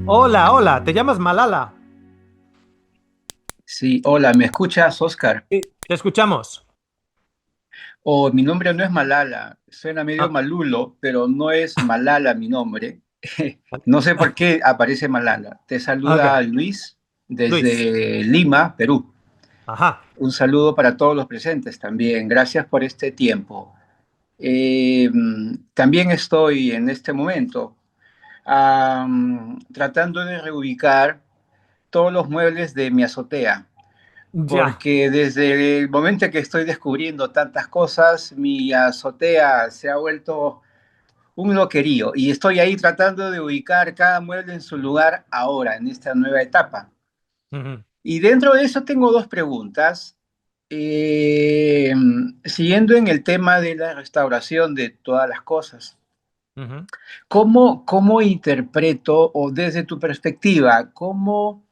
Hola, hola, ¿te llamas Malala? Sí, hola, ¿me escuchas, Oscar? Sí. Te escuchamos. Oh, mi nombre no es Malala, suena medio Ah, malulo, pero no es Malala mi nombre. No sé por qué aparece Malala. Te saluda ok, Luis Luis. desde Lima, Perú. Ajá. Un saludo para todos los presentes también. Gracias por este tiempo. Eh, También estoy en este momento tratando de reubicar todos los muebles de mi azotea, Ya. porque desde el momento que estoy descubriendo tantas cosas, mi azotea se ha vuelto un loquerío y estoy ahí tratando de ubicar cada mueble en su lugar ahora, en esta nueva etapa. Ujú, Y dentro de eso tengo dos preguntas. Eh, Siguiendo en el tema de la restauración de todas las cosas, ujú. ¿cómo interpreto o desde tu perspectiva, cómo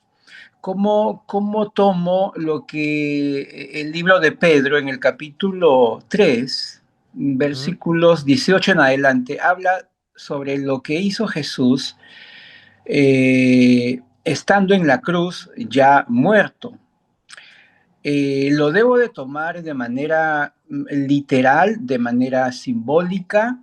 tomo lo que el libro de Pedro en el capítulo 3, Ujú. versículos 18 en adelante, habla sobre lo que hizo Jesús estando en la cruz ya muerto? ¿Lo debo de tomar de manera literal, de manera simbólica?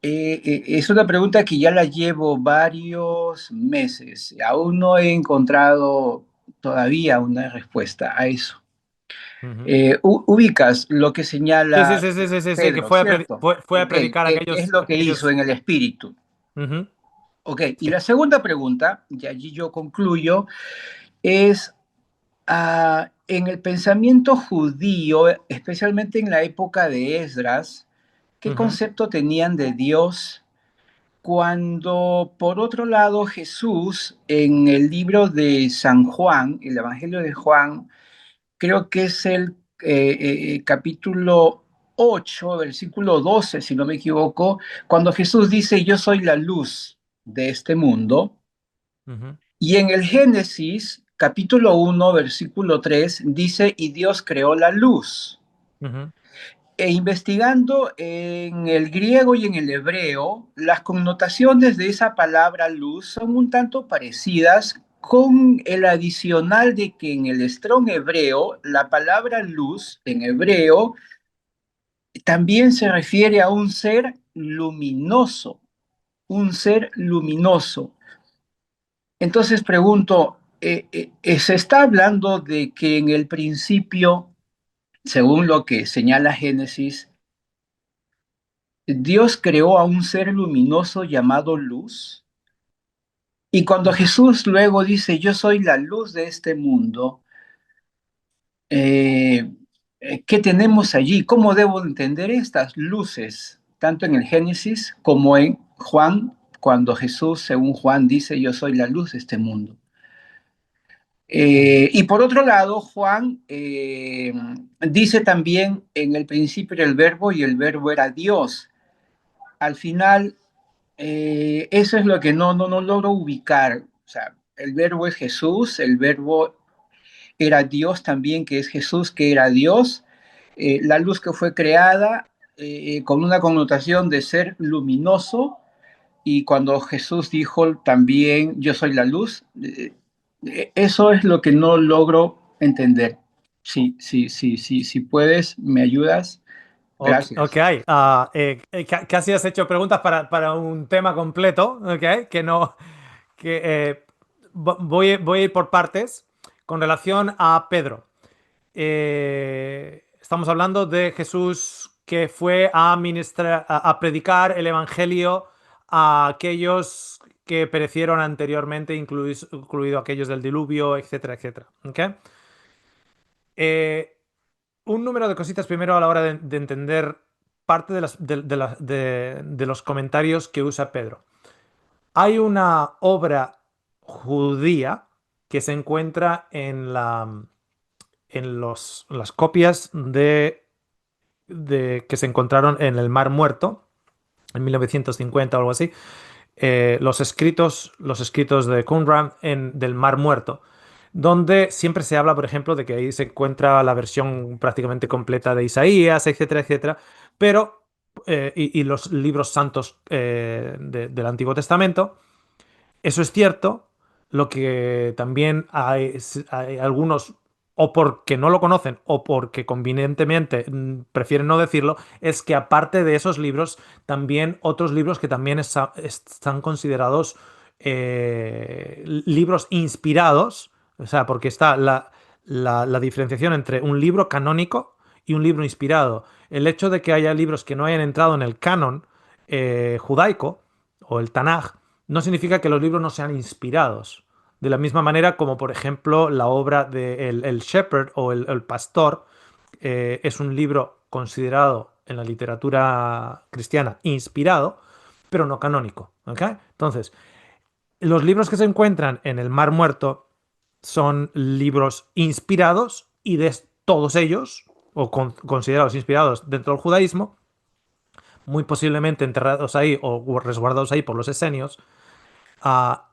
Es una pregunta que ya la llevo varios meses. Aún no he encontrado todavía una respuesta a eso. Ujú. Ubicas lo que Sí, sí, señala sí, sí, sí, sí, sí, que Pedro, fue ¿cierto? fue a Ok, predicar es lo que hizo aquellos. en el espíritu. Ujú. Ok, y Sí. la segunda pregunta, y allí yo concluyo, es en el pensamiento judío, especialmente en la época de Esdras, ¿qué Ujú, concepto tenían de Dios? Cuando, por otro lado, Jesús, en el libro de San Juan, el Evangelio de Juan, creo que es el capítulo 8, versículo 12, si no me equivoco, cuando Jesús dice, yo soy la luz de este mundo, ujú, y en el Génesis, capítulo 1, versículo 3, dice, y Dios creó la luz. ujú, E investigando en el griego y en el hebreo, las connotaciones de esa palabra luz son un tanto parecidas con el adicional de que en el Strong hebreo, la palabra luz en hebreo también se refiere a un ser luminoso. Entonces pregunto, ¿se está hablando de que en el principio, según lo que señala Génesis, Dios creó a un ser luminoso llamado luz? Y cuando ujú. Jesús luego dice, yo soy la luz de este mundo, eh, ¿qué tenemos allí? ¿Cómo debo entender estas luces, tanto en el Génesis como en Juan, cuando Jesús, según Juan, dice, yo soy la luz de este mundo? Ujú. Y por otro lado, Juan dice también, en el principio era el verbo y el verbo era Dios. Al final, eso es lo que no logro ubicar. O sea, el verbo es Jesús, el verbo era Dios también, que es Jesús, que era Dios. La luz que fue creada con una connotación de ser luminoso, y cuando Jesús dijo también, yo soy la luz, eso es lo que no logro entender. Sí, sí, sí, sí, si puedes, me ayudas. Ok, ok. Gracias. Casi has hecho preguntas para un tema completo, ok, que no, que voy a ir por partes con relación a Pedro. Estamos hablando de Jesús que fue a ministrar, a predicar el evangelio a aquellos que perecieron anteriormente, incluido aquellos del diluvio, etcétera, etcétera. ¿Ok? Eh, un número de cositas primero a la hora de entender parte de los comentarios que usa Pedro. Hay una obra judía que se encuentra en las copias que se encontraron en el Mar Muerto en 1950 o algo así, los escritos de Qumran del Mar Muerto, donde siempre se habla, por ejemplo, de que ahí se encuentra la versión prácticamente completa de Isaías, etcétera, etcétera, pero, los libros santos del Antiguo Testamento. Eso es cierto, Lo que también hay algunos, o porque no lo conocen, o porque convenientemente prefieren no decirlo, es que aparte de esos libros, también otros libros que también están considerados libros inspirados, o sea, porque está la diferenciación entre un libro canónico y un libro inspirado. El hecho de que haya libros que no hayan entrado en el canon judaico o el Tanaj no significa que los libros no sean inspirados. De la misma manera como, por ejemplo, la obra de el Shepherd o el Pastor es un libro considerado en la literatura cristiana inspirado, pero no canónico. ¿Ok? Entonces, los libros que se encuentran en el Mar Muerto son libros inspirados y de todos ellos, o considerados inspirados dentro del judaísmo, muy posiblemente enterrados ahí o resguardados ahí por los esenios,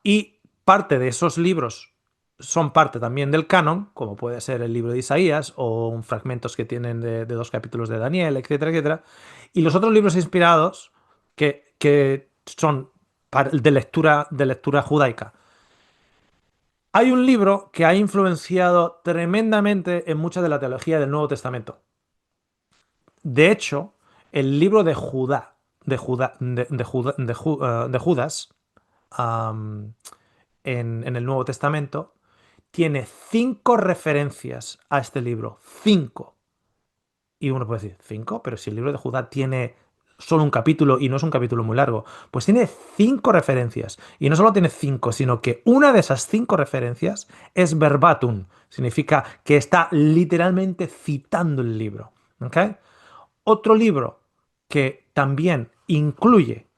y parte de esos libros son parte también del canon, como puede ser el libro de Isaías o fragmentos que tienen de dos capítulos de Daniel, etcétera, etcétera. Y los otros libros inspirados que son de lectura judaica. Hay un libro que ha influenciado tremendamente en mucha de la teología del Nuevo Testamento. De hecho, el libro de Judá, de Judas, um, en el Nuevo Testamento, tiene 5 referencias a este libro. 5. Y uno puede decir, ¿5? Pero si el libro de Judá tiene solo un capítulo y no es un capítulo muy largo, pues tiene 5 referencias. Y no solo tiene 5, sino que una de esas 5 referencias es verbatim. Significa que está literalmente citando el libro. ¿Ok? Otro libro que también incluye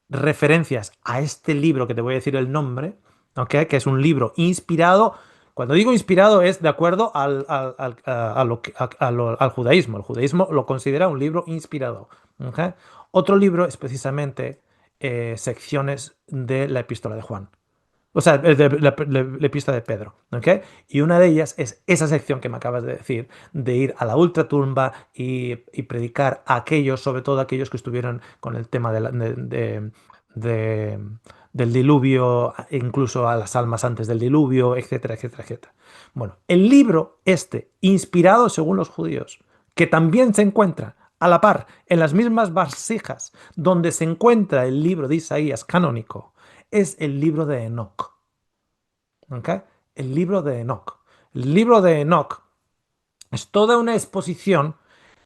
referencias a este libro que te voy a decir el nombre, ¿ok? Que es un libro inspirado. Cuando digo inspirado es de acuerdo al judaísmo. El judaísmo lo considera un libro inspirado. ¿Ok? Otro libro es precisamente secciones de la epístola de Juan. O sea, la epístola de Pedro, ¿ok? Y una de ellas es esa sección que me acabas de decir, de ir a la ultratumba y predicar a aquellos, sobre todo aquellos que estuvieron con el tema de- del diluvio, incluso a las almas antes del diluvio, etcétera, etcétera, etcétera. Bueno, el libro este, inspirado según los judíos, que también se encuentra a la par en las mismas vasijas donde se encuentra el libro de Isaías canónico, es el libro de Enoch. ¿Ok? El libro de Enoch. El libro de Enoch es toda una exposición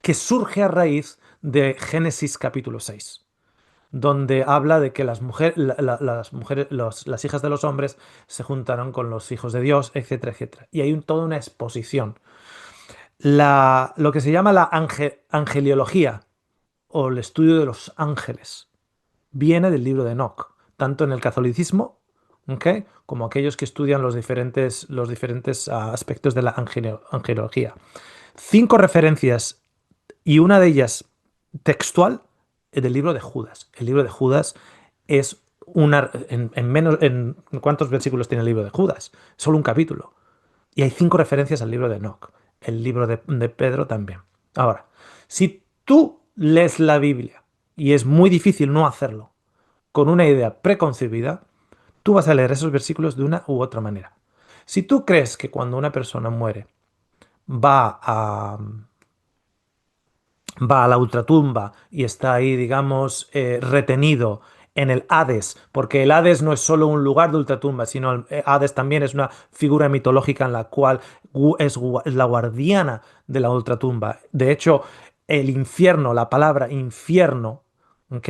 que surge a raíz de Génesis capítulo 6, donde habla de que las mujeres, las hijas de los hombres se juntaron con los hijos de Dios, etcétera, etcétera. Y hay toda una exposición. Lo que se llama la angeliología o el estudio de los ángeles viene del libro de Enoch, tanto en el catolicismo, ¿ok? Como aquellos que estudian los diferentes aspectos de la angelología. 5 referencias y una de ellas textual del libro de Judas. El libro de Judas es en ¿cuántos versículos tiene el libro de Judas? Solo un capítulo. Y hay 5 referencias al libro de Enoch. El libro de Pedro también. Ahora, si tú lees la Biblia, y es muy difícil no hacerlo, con una idea preconcebida, tú vas a leer esos versículos de una u otra manera. Si tú crees que cuando una persona muere va a, va a la ultratumba y está ahí, digamos, retenido en el Hades, porque el Hades no es solo un lugar de ultratumba, sino el Hades también es una figura mitológica en la cual es la guardiana de la ultratumba. De hecho, el infierno, la palabra infierno, ¿ok?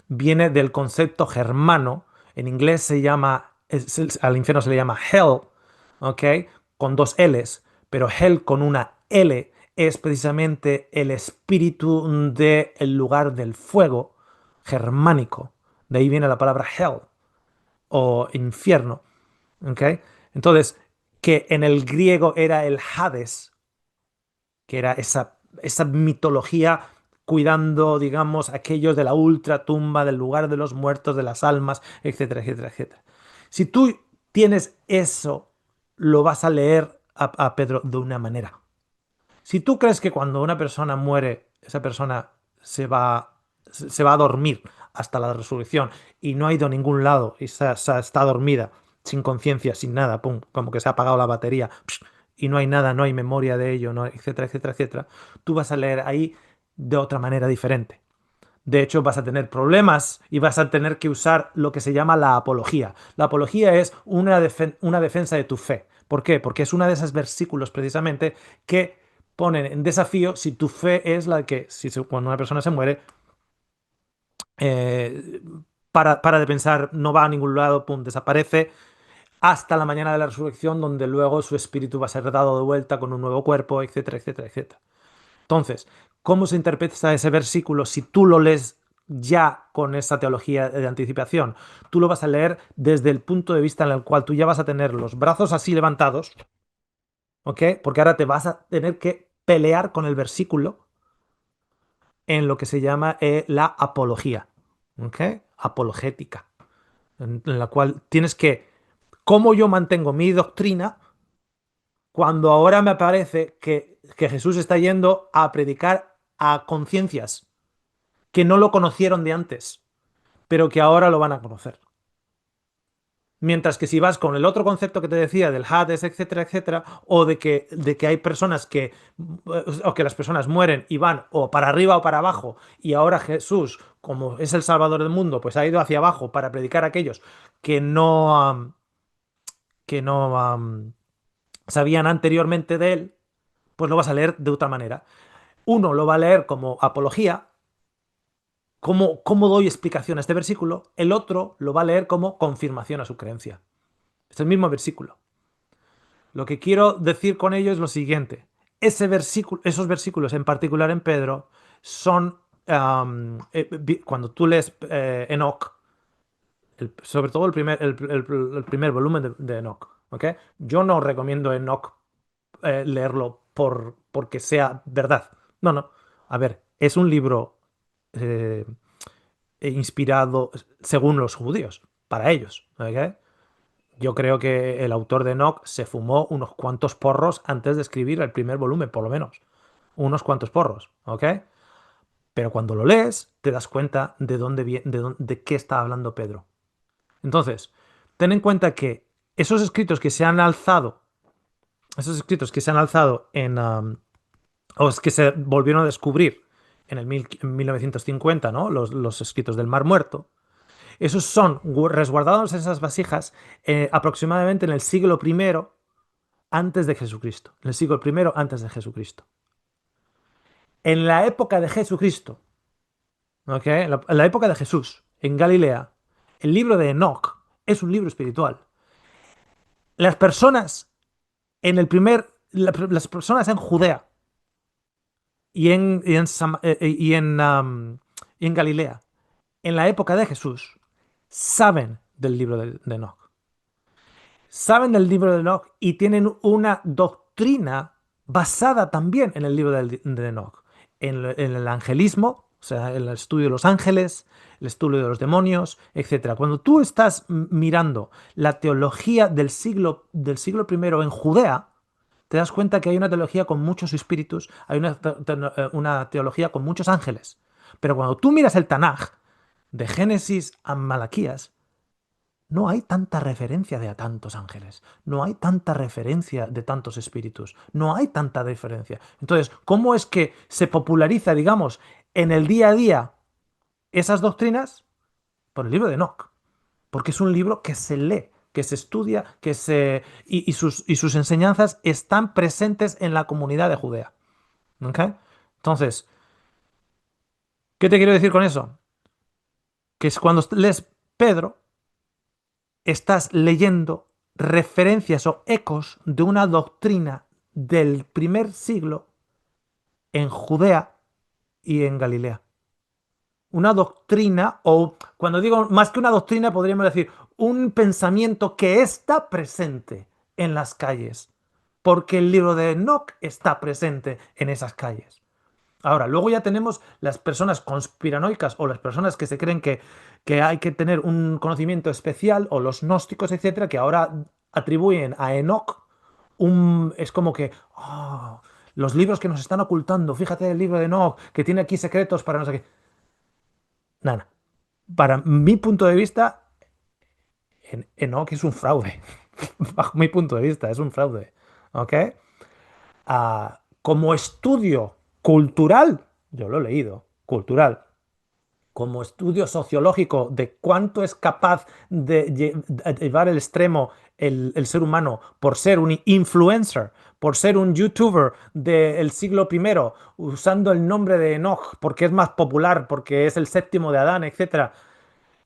Viene del concepto germano. En inglés se llama, al infierno se le llama hell, ¿ok? Con dos L's, pero hell con una L es precisamente el espíritu del lugar del fuego germánico. De ahí viene la palabra hell o infierno. ¿Ok? Entonces, que en el griego era el Hades, que era esa mitología cuidando, digamos, aquellos de la ultratumba, del lugar de los muertos, de las almas, etcétera, etcétera, etcétera. Si tú tienes eso, lo vas a leer a Pedro de una manera. Si tú crees que cuando una persona muere, esa persona se va a dormir hasta la resurrección y no ha ido a ningún lado y está dormida, sin conciencia, sin nada, pum, como que se ha apagado la batería, y no hay nada, no hay memoria de ello, no, etcétera, etcétera, etcétera, tú vas a leer ahí de otra manera diferente. De hecho, vas a tener problemas y vas a tener que usar lo que se llama la apología. La apología es una defensa de tu fe. ¿Por qué? Porque es uno de esos versículos precisamente que ponen en desafío si tu fe es la que, cuando una persona se muere, eh, para de pensar, no va a ningún lado, pum, desaparece, hasta la mañana de la resurrección, donde luego su espíritu va a ser dado de vuelta con un nuevo cuerpo, etcétera, etcétera, etcétera. Entonces, ¿cómo se interpreta ese versículo si tú lo lees ya con esa teología de anticipación? Tú lo vas a leer desde el punto de vista en el cual tú ya vas a tener los brazos así levantados, ¿ok? Porque ahora te vas a tener que pelear con el versículo en lo que se llama la apología, ¿ok? Apologética, en la cual tienes que, ¿cómo yo mantengo mi doctrina cuando ahora me parece que Jesús está yendo a predicar a conciencias que no lo conocieron de antes, pero que ahora lo van a conocer? Mientras que si vas con el otro concepto que te decía del Hades, etcétera, etcétera, o de que hay personas o que las personas mueren y van o para arriba o para abajo, y ahora Jesús, como es el Salvador del mundo, pues ha ido hacia abajo para predicar a aquellos que no sabían anteriormente de él, pues lo vas a leer de otra manera. Uno lo va a leer como apología, cómo doy explicación a este versículo, el otro lo va a leer como confirmación a su creencia. Es el mismo versículo. Lo que quiero decir con ello es lo siguiente. Esos versículos, en particular en Pedro, son, cuando tú lees Enoch, sobre todo el primer volumen de Enoch, ¿ok? Yo no recomiendo Enoch leerlo porque sea verdad. No, no. A ver, es un libro eh, inspirado según los judíos, para ellos, ¿ok? Yo creo que el autor de Enoch se fumó unos cuantos porros antes de escribir el primer volumen, por lo menos. Unos cuantos porros, ¿ok? Pero cuando lo lees, te das cuenta de dónde viene, de qué está hablando Pedro. Entonces, ten en cuenta que esos escritos que se han alzado, o es que se volvieron a descubrir en 1950, ¿no? Los escritos del Mar Muerto. Esos son resguardados en esas vasijas aproximadamente en el siglo primero antes de Jesucristo. En el siglo primero antes de Jesucristo. En la época de Jesucristo, ¿ok? En la época de Jesús, en Galilea, el libro de Enoch es un libro espiritual. Las personas las personas en Judea y en Galilea, en la época de Jesús, saben del libro de Enoch. Saben del libro de Enoch y tienen una doctrina basada también en el libro de Enoch, en el angelismo, o sea, en el estudio de los ángeles, el estudio de los demonios, etcétera. Cuando tú estás mirando la teología del siglo primero en Judea, te das cuenta que hay una teología con muchos espíritus, hay una teología con muchos ángeles. Pero cuando tú miras el Tanaj, de Génesis a Malaquías, no hay tanta referencia de a tantos ángeles, no hay tanta referencia de tantos espíritus, no hay tanta diferencia. Entonces, ¿cómo es que se populariza, digamos, en el día a día esas doctrinas? Por el libro de Enoch, porque es un libro que se lee, que se estudia, y sus enseñanzas están presentes en la comunidad de Judea. ¿Ok? Entonces, ¿qué te quiero decir con eso? Que es cuando lees Pedro, estás leyendo referencias o ecos de una doctrina del primer siglo en Judea y en Galilea. Una doctrina, o cuando digo más que una doctrina, podríamos decir un pensamiento que está presente en las calles, porque el libro de Enoch está presente en esas calles. Ahora, luego ya tenemos las personas conspiranoicas o las personas que se creen que hay que tener un conocimiento especial, o los gnósticos, etcétera, que ahora atribuyen a Enoch es como que los libros que nos están ocultando, fíjate el libro de Enoch, que tiene aquí secretos para no sé qué. Nada. Para mi punto de vista, Enoch es un fraude, bajo mi punto de vista, es un fraude. ¿Ok? Como estudio cultural, yo lo he leído, cultural, como estudio sociológico de cuánto es capaz de llevar el extremo el ser humano por ser un influencer, por ser un youtuber del siglo primero, usando el nombre de Enoch porque es más popular, porque es el séptimo de Adán, etcétera,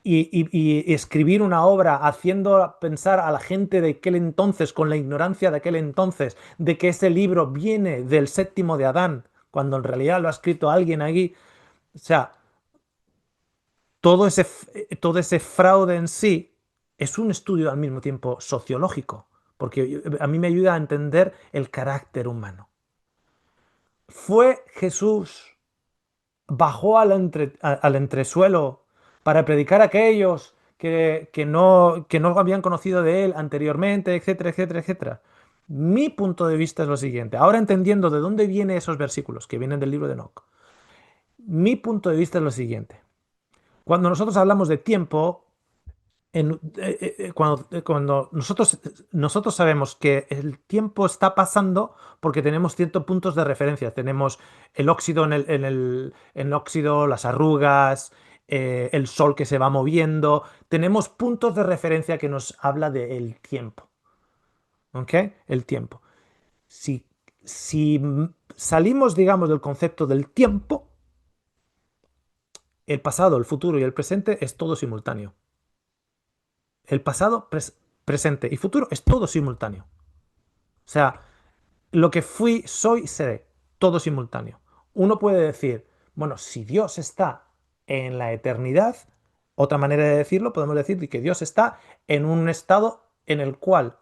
y escribir una obra haciendo pensar a la gente de aquel entonces, con la ignorancia de aquel entonces, de que ese libro viene del séptimo de Adán, cuando en realidad lo ha escrito alguien aquí. O sea, todo ese fraude en sí es un estudio al mismo tiempo sociológico, porque a mí me ayuda a entender el carácter humano. ¿Fue Jesús, bajó al entresuelo para predicar a aquellos que no habían conocido de él anteriormente, etcétera, etcétera, etcétera? Mi punto de vista es lo siguiente. Ahora entendiendo de dónde vienen esos versículos que vienen del libro de Enoch, mi punto de vista es lo siguiente. Cuando nosotros hablamos de tiempo, cuando nosotros sabemos que el tiempo está pasando porque tenemos ciertos puntos de referencia. Tenemos el óxido en el óxido, las arrugas, el sol que se va moviendo. Tenemos puntos de referencia que nos habla del tiempo. ¿Ok? El tiempo. Si, si salimos, digamos, del concepto del tiempo, el pasado, el futuro y el presente es todo simultáneo. El pasado, presente y futuro es todo simultáneo. O sea, lo que fui, soy, seré, todo simultáneo. Uno puede decir, bueno, si Dios está en la eternidad, otra manera de decirlo, podemos decir que Dios está en un estado en el cual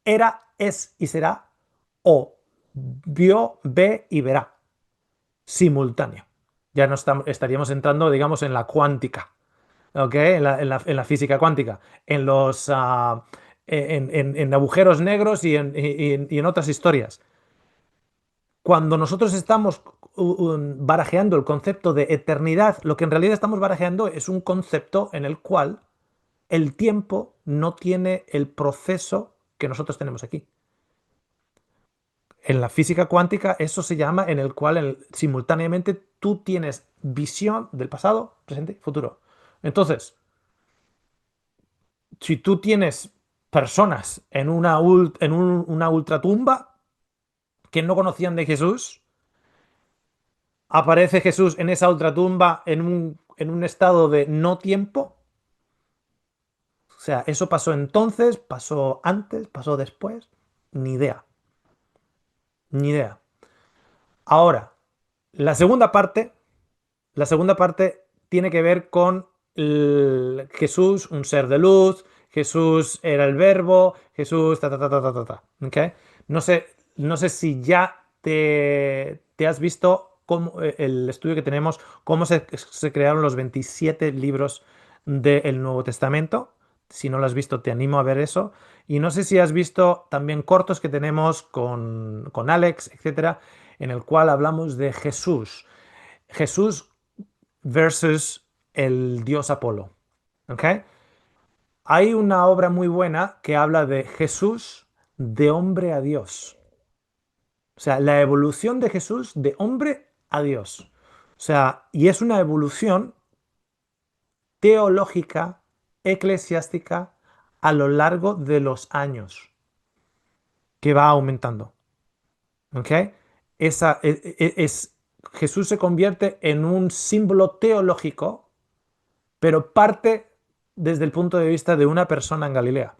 era, es y será, o vio, ve y verá, simultáneo. Ya no estaríamos entrando, digamos, en la cuántica. ¿Ok? En la física cuántica, en agujeros negros y en otras historias. Cuando nosotros estamos barajeando el concepto de eternidad, lo que en realidad estamos barajeando es un concepto en el cual el tiempo no tiene el proceso que nosotros tenemos aquí. En la física cuántica eso se llama en el cual simultáneamente tú tienes visión del pasado, presente y futuro. Entonces, si tú tienes personas en una ultratumba que no conocían de Jesús, aparece Jesús en esa ultratumba en un estado de no tiempo. O sea, eso pasó entonces, pasó antes, pasó después. Ni idea. Ni idea. Ahora, la segunda parte, la segunda parte tiene que ver con Jesús, un ser de luz, Jesús era el verbo, Jesús, ta, ta, ta, ta, ta, ta, ta, ¿ok? No sé si ya te has visto el estudio que tenemos, cómo se crearon los 27 libros del Nuevo Testamento. Si no lo has visto, te animo a ver eso. Y no sé si has visto también cortos que tenemos con Alex, etcétera, en el cual hablamos de Jesús. Jesús versus el dios Apolo. ¿Ok? Hay una obra muy buena que habla de Jesús de hombre a Dios. O sea, la evolución de Jesús de hombre a Dios. O sea, y es una evolución teológica, eclesiástica, a lo largo de los años, que va aumentando. ¿Ok? Jesús se convierte en un símbolo teológico, pero parte desde el punto de vista de una persona en Galilea.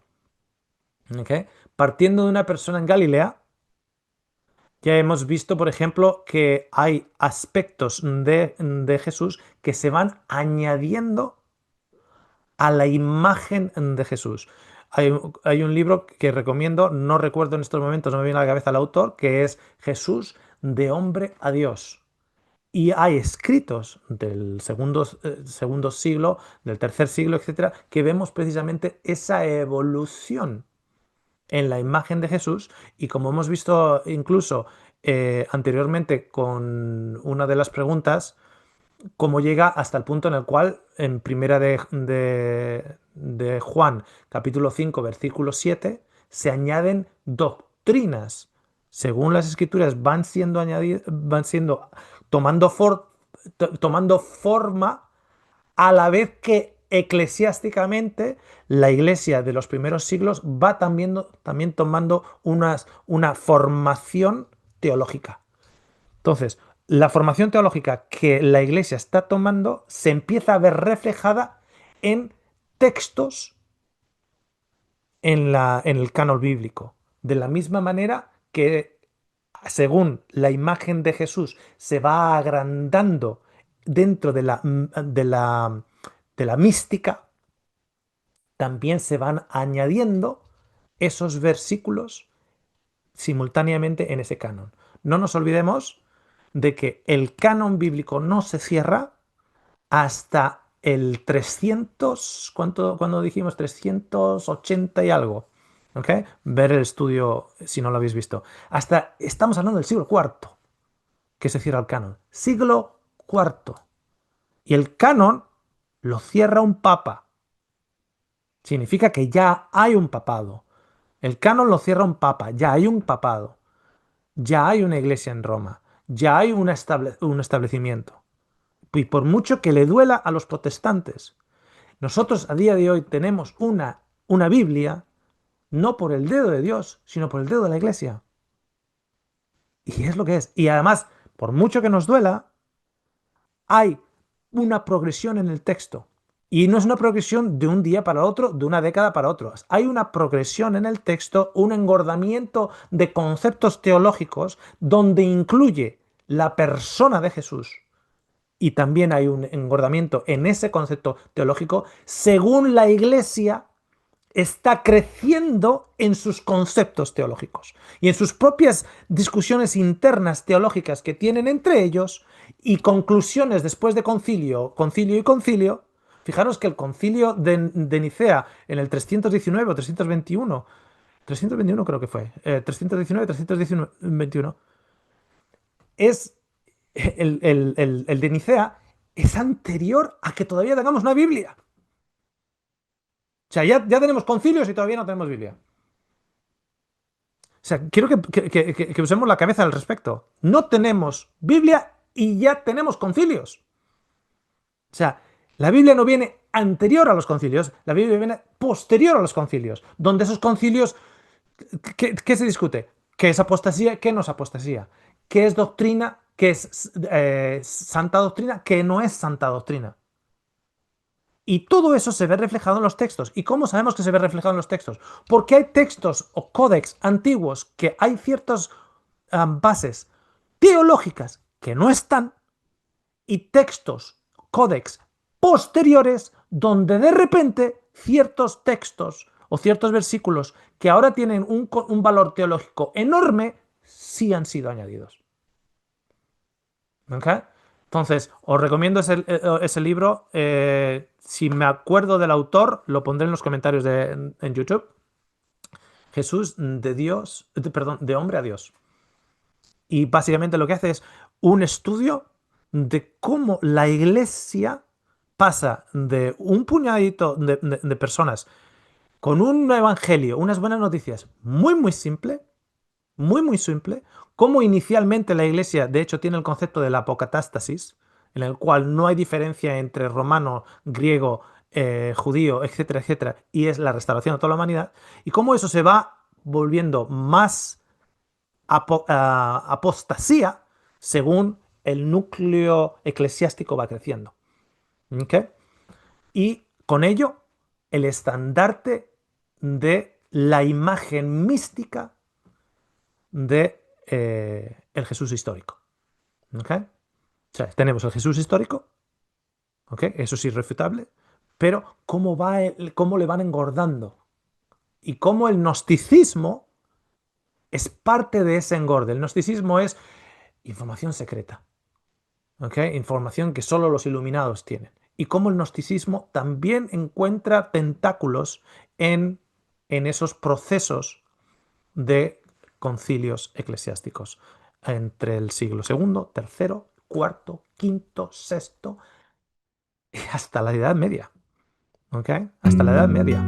¿Ok? Partiendo de una persona en Galilea, ya hemos visto, por ejemplo, que hay aspectos de Jesús que se van añadiendo a la imagen de Jesús. Hay un libro que recomiendo, no recuerdo en estos momentos, no me viene a la cabeza el autor, que es Jesús de hombre a Dios. Y hay escritos del segundo siglo, del tercer siglo, etcétera, que vemos precisamente esa evolución en la imagen de Jesús. Y como hemos visto incluso anteriormente con una de las preguntas, cómo llega hasta el punto en el cual en primera de Juan, capítulo 5, versículo 7, se añaden doctrinas. Según las escrituras van siendo añadidas, van siendo tomando, tomando forma a la vez que eclesiásticamente la iglesia de los primeros siglos va también tomando una formación teológica. Entonces, la formación teológica que la iglesia está tomando se empieza a ver reflejada en textos en el canon bíblico. De la misma manera que según la imagen de Jesús se va agrandando dentro de la mística, también se van añadiendo esos versículos simultáneamente en ese canon. No nos olvidemos de que el canon bíblico no se cierra hasta el 300, ¿cuánto dijimos? 380 y algo. ¿Ok? Ver el estudio si no lo habéis visto. Estamos hablando del siglo cuarto que se cierra el canon. Siglo cuarto. Y el canon lo cierra un papa. Significa que ya hay un papado. El canon lo cierra un papa, ya hay un papado. Ya hay una iglesia en Roma. Ya hay un establecimiento. Y por mucho que le duela a los protestantes, nosotros a día de hoy tenemos una Biblia, no por el dedo de Dios, sino por el dedo de la iglesia. Y es lo que es. Y además, por mucho que nos duela, hay una progresión en el texto. Y no es una progresión de un día para otro, de una década para otro. Hay una progresión en el texto, un engordamiento de conceptos teológicos donde incluye la persona de Jesús. Y también hay un engordamiento en ese concepto teológico según la iglesia está creciendo en sus conceptos teológicos y en sus propias discusiones internas teológicas que tienen entre ellos y conclusiones después de concilio, concilio y concilio. Fijaros que el concilio de Nicea en el 319 o 321, 321 creo que fue, 319, 321, es el de Nicea es anterior a que todavía tengamos una Biblia. O sea, ya tenemos concilios y todavía no tenemos Biblia. O sea, quiero que usemos la cabeza al respecto. No tenemos Biblia y ya tenemos concilios. O sea, la Biblia no viene anterior a los concilios, la Biblia viene posterior a los concilios, donde esos concilios, ¿qué se discute? ¿Qué es apostasía? ¿Qué no es apostasía? ¿Qué es doctrina? ¿Qué es santa doctrina? ¿Qué no es santa doctrina? Y todo eso se ve reflejado en los textos. ¿Y cómo sabemos que se ve reflejado en los textos? Porque hay textos o códex antiguos que hay ciertas bases teológicas que no están y textos, códex posteriores donde de repente ciertos textos o ciertos versículos que ahora tienen un valor teológico enorme sí han sido añadidos. ¿Ok? Entonces, os recomiendo ese libro. Si me acuerdo del autor, lo pondré en los comentarios en YouTube. Jesús de Dios, perdón, de hombre a Dios. Y básicamente lo que hace es un estudio de cómo la iglesia pasa de un puñadito de personas con un evangelio, unas buenas noticias muy, muy simple, cómo inicialmente la iglesia, de hecho, tiene el concepto de la apocatástasis, en el cual no hay diferencia entre romano, griego, judío, etcétera, etcétera, y es la restauración de toda la humanidad, y cómo eso se va volviendo más apostasía según el núcleo eclesiástico va creciendo. ¿Ok? Y con ello, el estandarte de la imagen mística de el Jesús histórico. ¿Ok? O sea, tenemos el Jesús histórico, ¿ok? Eso es irrefutable, pero cómo le van engordando y cómo el gnosticismo es parte de ese engorde. El gnosticismo es información secreta, ¿ok? Información que solo los iluminados tienen. Y cómo el gnosticismo también encuentra tentáculos en esos procesos de concilios eclesiásticos entre el siglo segundo, tercero, cuarto, quinto, sexto y hasta la Edad Media. ¿ok? Hasta la Edad Media.